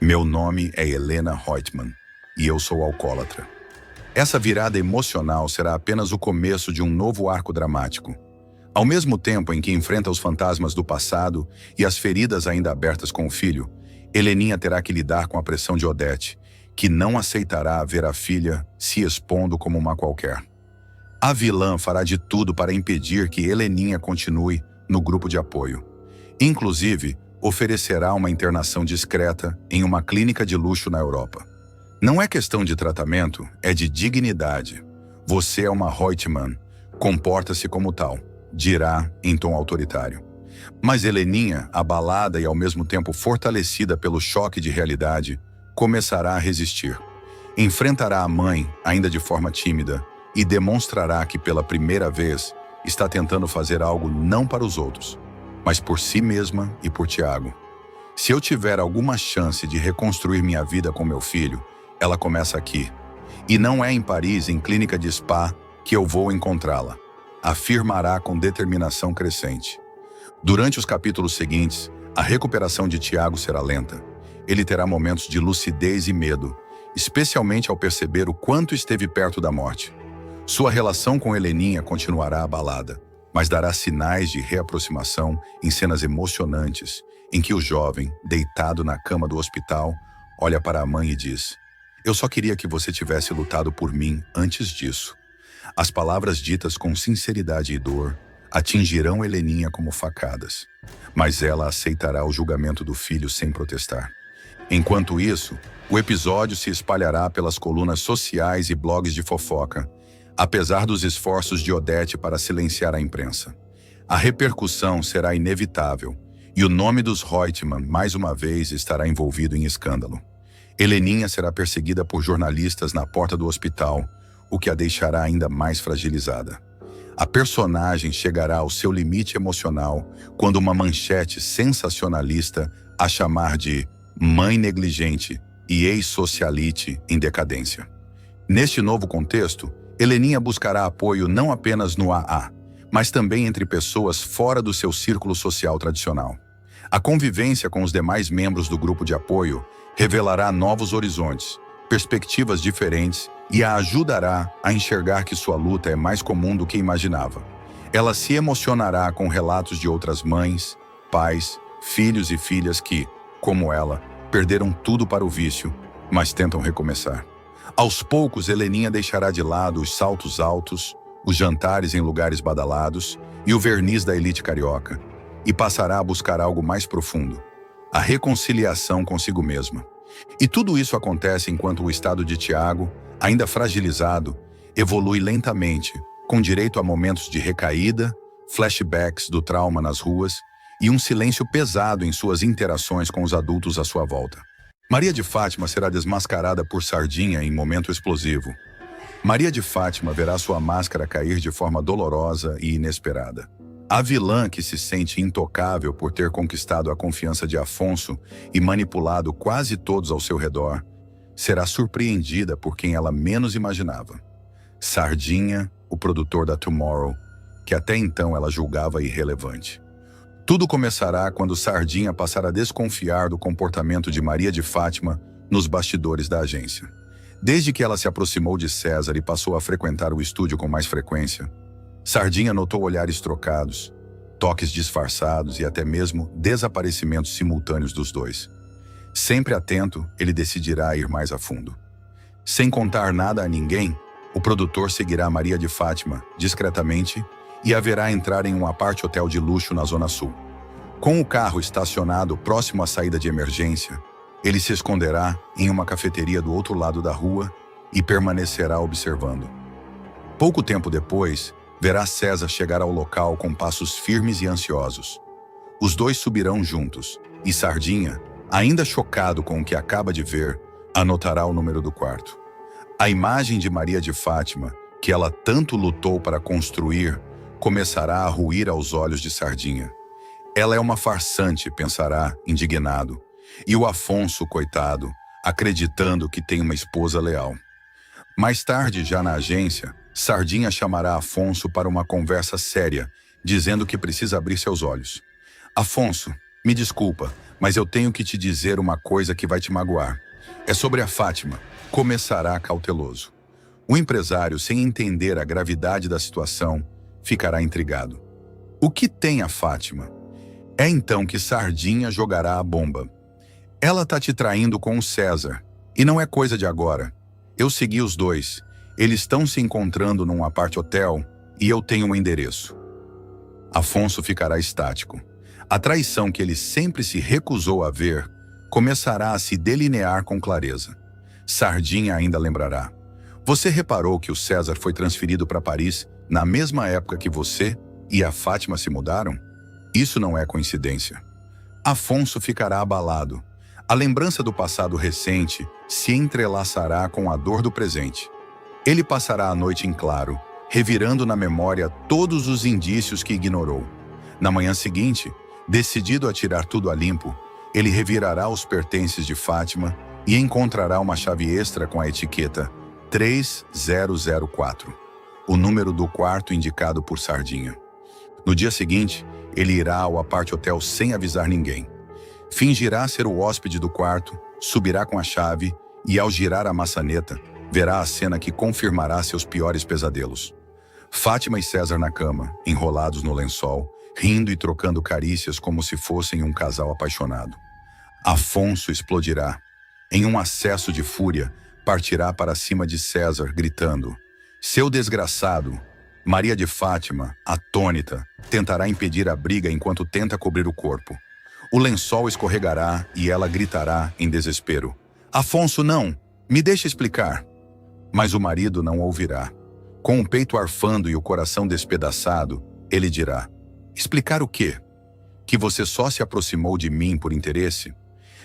Meu nome é Helena Reutemann e eu sou alcoólatra. Essa virada emocional será apenas o começo de um novo arco dramático. Ao mesmo tempo em que enfrenta os fantasmas do passado e as feridas ainda abertas com o filho, Heleninha terá que lidar com a pressão de Odete, que não aceitará ver a filha se expondo como uma qualquer. A vilã fará de tudo para impedir que Heleninha continue no grupo de apoio. Inclusive, oferecerá uma internação discreta em uma clínica de luxo na Europa. Não é questão de tratamento, é de dignidade. Você é uma Reutemann, comporta-se como tal, dirá em tom autoritário. Mas Heleninha, abalada e ao mesmo tempo fortalecida pelo choque de realidade, começará a resistir. Enfrentará a mãe, ainda de forma tímida, e demonstrará que pela primeira vez está tentando fazer algo não para os outros, mas por si mesma e por Tiago. Se eu tiver alguma chance de reconstruir minha vida com meu filho, ela começa aqui. E não é em Paris, em clínica de spa, que eu vou encontrá-la, afirmará com determinação crescente. Durante os capítulos seguintes, a recuperação de Tiago será lenta. Ele terá momentos de lucidez e medo, especialmente ao perceber o quanto esteve perto da morte. Sua relação com Heleninha continuará abalada, mas dará sinais de reaproximação em cenas emocionantes, em que o jovem, deitado na cama do hospital, olha para a mãe e diz: Eu só queria que você tivesse lutado por mim antes disso. As palavras ditas com sinceridade e dor atingirão Heleninha como facadas, mas ela aceitará o julgamento do filho sem protestar. Enquanto isso, o episódio se espalhará pelas colunas sociais e blogs de fofoca, apesar dos esforços de Odete para silenciar a imprensa. A repercussão será inevitável e o nome dos Reutemann mais uma vez estará envolvido em escândalo. Heleninha será perseguida por jornalistas na porta do hospital, o que a deixará ainda mais fragilizada. A personagem chegará ao seu limite emocional quando uma manchete sensacionalista a chamar de mãe negligente e ex-socialite em decadência. Neste novo contexto, Heleninha buscará apoio não apenas no AA, mas também entre pessoas fora do seu círculo social tradicional. A convivência com os demais membros do grupo de apoio revelará novos horizontes, perspectivas diferentes e a ajudará a enxergar que sua luta é mais comum do que imaginava. Ela se emocionará com relatos de outras mães, pais, filhos e filhas que, como ela, perderam tudo para o vício, mas tentam recomeçar. Aos poucos, Heleninha deixará de lado os saltos altos, os jantares em lugares badalados e o verniz da elite carioca, e passará a buscar algo mais profundo, a reconciliação consigo mesma. E tudo isso acontece enquanto o estado de Tiago, ainda fragilizado, evolui lentamente, com direito a momentos de recaída, flashbacks do trauma nas ruas e um silêncio pesado em suas interações com os adultos à sua volta. Maria de Fátima será desmascarada por Sardinha em momento explosivo. Maria de Fátima verá sua máscara cair de forma dolorosa e inesperada. A vilã que se sente intocável por ter conquistado a confiança de Afonso e manipulado quase todos ao seu redor, será surpreendida por quem ela menos imaginava. Sardinha, o produtor da Tomorrow, que até então ela julgava irrelevante. Tudo começará quando Sardinha passar a desconfiar do comportamento de Maria de Fátima nos bastidores da agência. Desde que ela se aproximou de César e passou a frequentar o estúdio com mais frequência, Sardinha notou olhares trocados, toques disfarçados e até mesmo desaparecimentos simultâneos dos dois. Sempre atento, ele decidirá ir mais a fundo. Sem contar nada a ninguém, o produtor seguirá Maria de Fátima discretamente e a verá entrar em um apart-hotel de luxo na Zona Sul. Com o carro estacionado próximo à saída de emergência, ele se esconderá em uma cafeteria do outro lado da rua e permanecerá observando. Pouco tempo depois, verá César chegar ao local com passos firmes e ansiosos. Os dois subirão juntos, e Sardinha, ainda chocado com o que acaba de ver, anotará o número do quarto. A imagem de Maria de Fátima, que ela tanto lutou para construir, começará a ruir aos olhos de Sardinha. Ela é uma farsante, pensará, indignado, e o Afonso, coitado, acreditando que tem uma esposa leal. Mais tarde, já na agência, Sardinha chamará Afonso para uma conversa séria, dizendo que precisa abrir seus olhos. Afonso, me desculpa, mas eu tenho que te dizer uma coisa que vai te magoar. É sobre a Fátima. Começará cauteloso. O empresário, sem entender a gravidade da situação, ficará intrigado. O que tem a Fátima? É então que Sardinha jogará a bomba. Ela tá te traindo com o César, e não é coisa de agora. Eu segui os dois. Eles estão se encontrando num apart-hotel e eu tenho um endereço. Afonso ficará estático. A traição que ele sempre se recusou a ver começará a se delinear com clareza. Sardinha ainda lembrará. Você reparou que o César foi transferido para Paris na mesma época que você e a Fátima se mudaram? Isso não é coincidência. Afonso ficará abalado. A lembrança do passado recente se entrelaçará com a dor do presente. Ele passará a noite em claro, revirando na memória todos os indícios que ignorou. Na manhã seguinte, decidido a tirar tudo a limpo, ele revirará os pertences de Fátima e encontrará uma chave extra com a etiqueta 3004, o número do quarto indicado por Sardinha. No dia seguinte, ele irá ao apart-hotel sem avisar ninguém. Fingirá ser o hóspede do quarto, subirá com a chave e, ao girar a maçaneta, verá a cena que confirmará seus piores pesadelos. Fátima e César na cama, enrolados no lençol, rindo e trocando carícias como se fossem um casal apaixonado. Afonso explodirá. Em um acesso de fúria, partirá para cima de César, gritando: "Seu desgraçado!" Maria de Fátima, atônita, tentará impedir a briga enquanto tenta cobrir o corpo. O lençol escorregará e ela gritará em desespero: "Afonso, não! Me deixe explicar!" Mas o marido não ouvirá. Com o peito arfando e o coração despedaçado, ele dirá: "Explicar o quê? Que você só se aproximou de mim por interesse?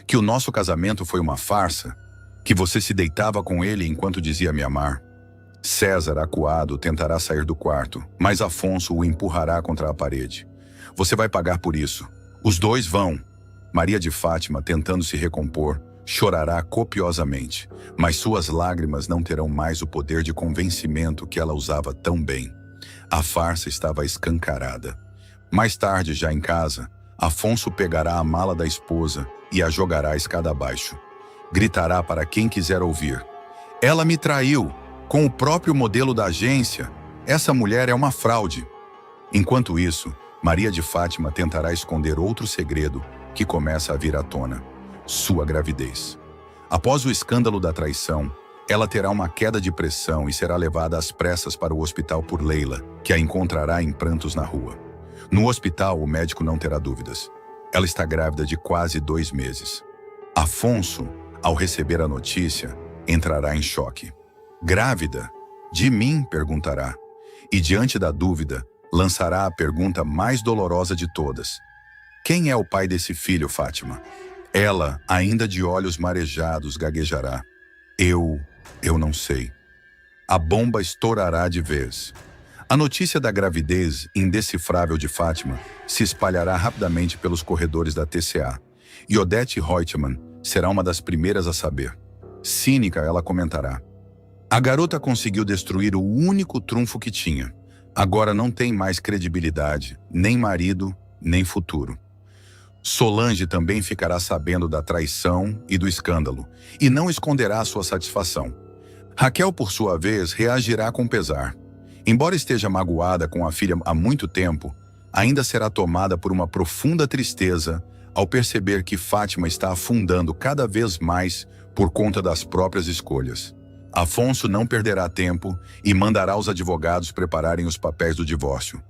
Que o nosso casamento foi uma farsa? Que você se deitava com ele enquanto dizia me amar?" César, acuado, tentará sair do quarto, mas Afonso o empurrará contra a parede. "Você vai pagar por isso. Os dois vão." Maria de Fátima, tentando se recompor, chorará copiosamente, mas suas lágrimas não terão mais o poder de convencimento que ela usava tão bem. A farsa estava escancarada. Mais tarde, já em casa, Afonso pegará a mala da esposa e a jogará a escada abaixo. Gritará para quem quiser ouvir: "Ela me traiu, com o próprio modelo da agência. Essa mulher é uma fraude." Enquanto isso, Maria de Fátima tentará esconder outro segredo que começa a vir à tona: sua gravidez. Após o escândalo da traição, ela terá uma queda de pressão e será levada às pressas para o hospital por Leila, que a encontrará em prantos na rua. No hospital, o médico não terá dúvidas. Ela está grávida de quase 2 meses. Afonso, ao receber a notícia, entrará em choque. "Grávida? De mim?" perguntará. E, diante da dúvida, lançará a pergunta mais dolorosa de todas: "Quem é o pai desse filho, Fátima?" Ela, ainda de olhos marejados, gaguejará: Eu não sei." A bomba estourará de vez. A notícia da gravidez indecifrável de Fátima se espalhará rapidamente pelos corredores da TCA, e Odete Reutemann será uma das primeiras a saber. Cínica, ela comentará: "A garota conseguiu destruir o único trunfo que tinha. Agora não tem mais credibilidade, nem marido, nem futuro." Solange também ficará sabendo da traição e do escândalo, e não esconderá sua satisfação. Raquel, por sua vez, reagirá com pesar. Embora esteja magoada com a filha há muito tempo, ainda será tomada por uma profunda tristeza ao perceber que Fátima está afundando cada vez mais por conta das próprias escolhas. Afonso não perderá tempo e mandará os advogados prepararem os papéis do divórcio.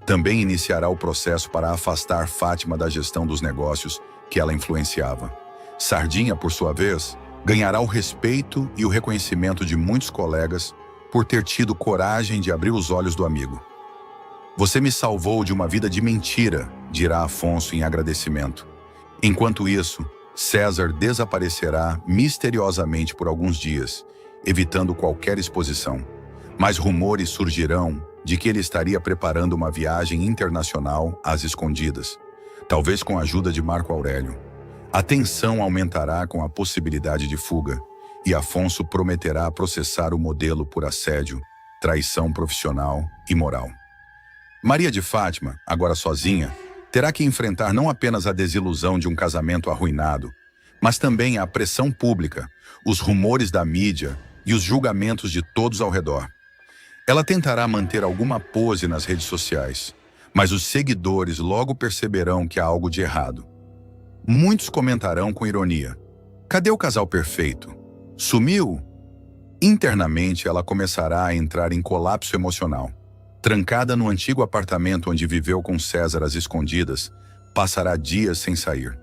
Também iniciará o processo para afastar Fátima da gestão dos negócios que ela influenciava. Sardinha, por sua vez, ganhará o respeito e o reconhecimento de muitos colegas por ter tido coragem de abrir os olhos do amigo. "Você me salvou de uma vida de mentira", dirá Afonso em agradecimento. Enquanto isso, César desaparecerá misteriosamente por alguns dias, evitando qualquer exposição. Mas rumores surgirão de que ele estaria preparando uma viagem internacional às escondidas, talvez com a ajuda de Marco Aurélio. A tensão aumentará com a possibilidade de fuga, e Afonso prometerá processar o modelo por assédio, traição profissional e moral. Maria de Fátima, agora sozinha, terá que enfrentar não apenas a desilusão de um casamento arruinado, mas também a pressão pública, os rumores da mídia e os julgamentos de todos ao redor. Ela tentará manter alguma pose nas redes sociais, mas os seguidores logo perceberão que há algo de errado. Muitos comentarão com ironia: "Cadê o casal perfeito? Sumiu?" Internamente, ela começará a entrar em colapso emocional. Trancada no antigo apartamento onde viveu com César às escondidas, passará dias sem sair.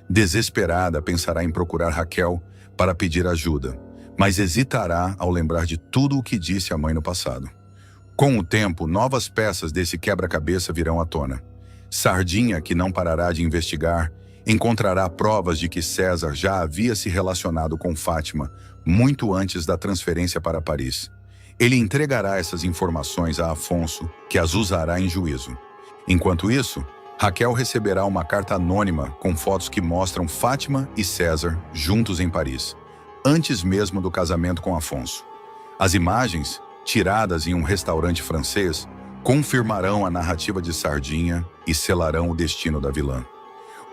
Desesperada, pensará em procurar Raquel para pedir ajuda, mas hesitará ao lembrar de tudo o que disse à mãe no passado. Com o tempo, novas peças desse quebra-cabeça virão à tona. Sardinha, que não parará de investigar, encontrará provas de que César já havia se relacionado com Fátima muito antes da transferência para Paris. Ele entregará essas informações a Afonso, que as usará em juízo. Enquanto isso, Raquel receberá uma carta anônima com fotos que mostram Fátima e César juntos em Paris, antes mesmo do casamento com Afonso. As imagens, tiradas em um restaurante francês, confirmarão a narrativa de Sardinha e selarão o destino da vilã.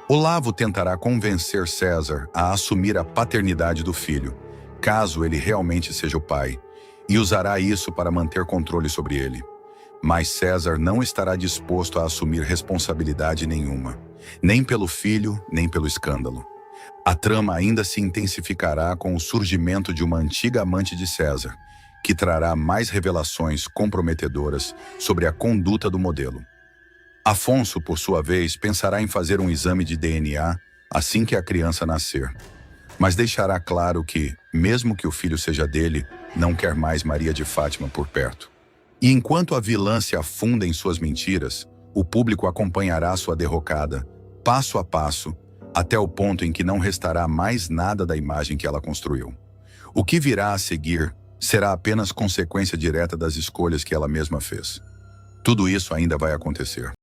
Olavo tentará convencer César a assumir a paternidade do filho, caso ele realmente seja o pai, e usará isso para manter controle sobre ele. Mas César não estará disposto a assumir responsabilidade nenhuma, nem pelo filho, nem pelo escândalo. A trama ainda se intensificará com o surgimento de uma antiga amante de César, que trará mais revelações comprometedoras sobre a conduta do modelo. Afonso, por sua vez, pensará em fazer um exame de DNA assim que a criança nascer, mas deixará claro que, mesmo que o filho seja dele, não quer mais Maria de Fátima por perto. E enquanto a vilã se afunda em suas mentiras, o público acompanhará sua derrocada, passo a passo, até o ponto em que não restará mais nada da imagem que ela construiu. O que virá a seguir será apenas consequência direta das escolhas que ela mesma fez. Tudo isso ainda vai acontecer.